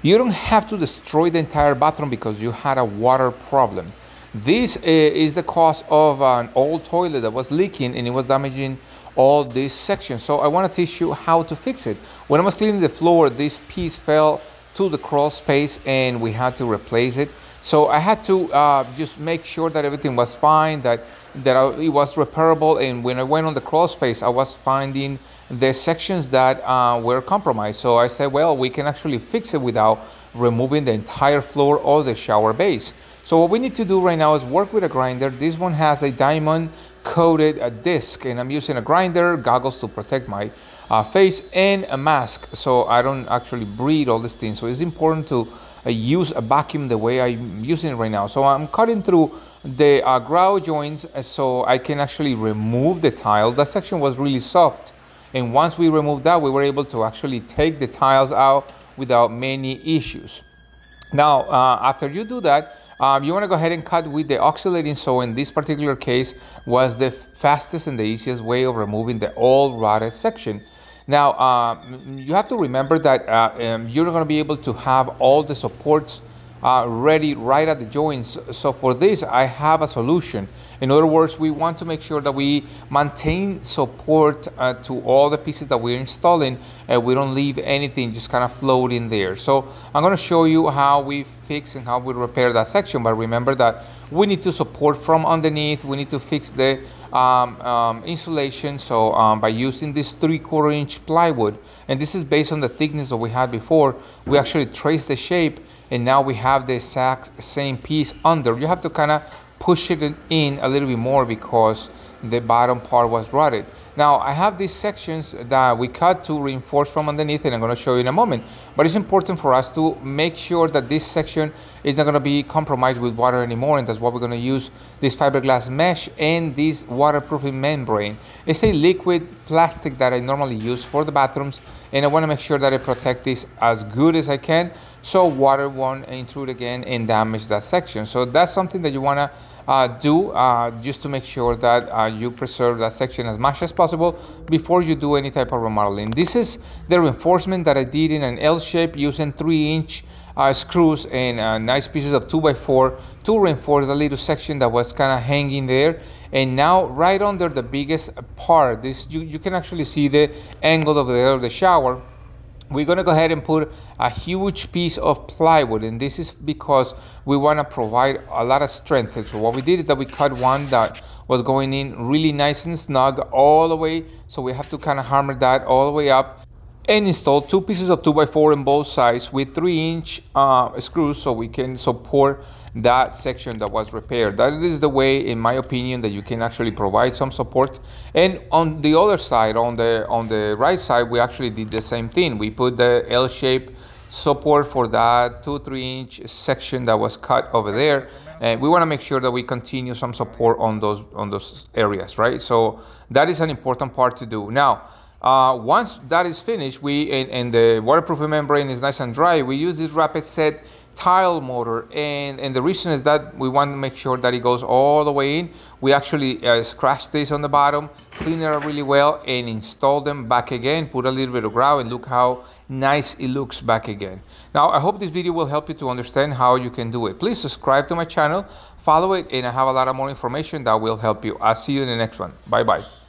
You don't have to destroy the entire bathroom because you had a water problem. This is the cause of an old toilet that was leaking and it was damaging all this section. So I want to teach you how to fix it. When I was cleaning the floor, this piece fell to the crawl space and we had to replace it. So I had to just make sure that everything was fine, that it was repairable. And when I went on the crawl space, I was finding the sections that were compromised. So I said, well, we can actually fix it without removing the entire floor or the shower base. So what we need to do right now is work with a grinder. This one has a diamond coated disc, and I'm using a grinder, goggles to protect my face, and a mask so I don't actually breathe all these things. So it's important to use a vacuum the way I'm using it right now. So I'm cutting through the grout joints so I can actually remove the tile. That section was really soft, and once we removed that, we were able to actually take the tiles out without many issues. Now after you do that, you want to go ahead and cut with the oscillating saw. In this particular case was the fastest and the easiest way of removing the old rotted section. Now you have to remember that you're going to be able to have all the supports ready right at the joints. So for this I have a solution. In other words, we want to make sure that we maintain support to all the pieces that we're installing, and we don't leave anything just kind of floating there. So I'm going to show you how we fix and how we repair that section. But remember that we need to support from underneath. We need to fix the insulation. So by using this 3/4 inch plywood, and this is based on the thickness that we had before, we actually traced the shape, and now we have the exact same piece under. You have to kind of push it in a little bit more because the bottom part was rotted. Now I have these sections that we cut to reinforce from underneath, and I'm going to show you in a moment. But it's important for us to make sure that this section is not going to be compromised with water anymore, and that's why we're going to use this fiberglass mesh and this waterproofing membrane. It's a liquid plastic that I normally use for the bathrooms, and I want to make sure that I protect this as good as I can so water won't intrude again and damage that section. So that's something that you want to do just to make sure that you preserve that section as much as possible before you do any type of remodeling. This is the reinforcement that I did in an L shape using 3-inch screws and nice pieces of 2x4 to reinforce the little section that was kind of hanging there. And now right under the biggest part, this you can actually see the angle of the shower. We're going to go ahead and put a huge piece of plywood, and this is because we want to provide a lot of strength. So what we did is that we cut one that was going in really nice and snug all the way, so we have to kind of hammer that all the way up and install 2 pieces of 2x4 on both sides with 3-inch screws so we can support that section that was repaired. That is the way, in my opinion, that you can actually provide some support. And on the other side, on the right side, we actually did the same thing. We put the L-shaped support for that 2-3-inch section that was cut over there, and we want to make sure that we continue some support on those areas, right? So that is an important part to do. Now once that is finished, and the waterproofing membrane is nice and dry, we use this rapid set tile motor, and the reason is that we want to make sure that it goes all the way in. We actually scratch this on the bottom, clean it up really well, and install them back again, put a little bit of grout, and look how nice it looks back again. Now I hope this video will help you to understand how you can do it. Please subscribe to my channel, follow it, and I have a lot of more information that will help you. I'll see you in the next one. Bye bye.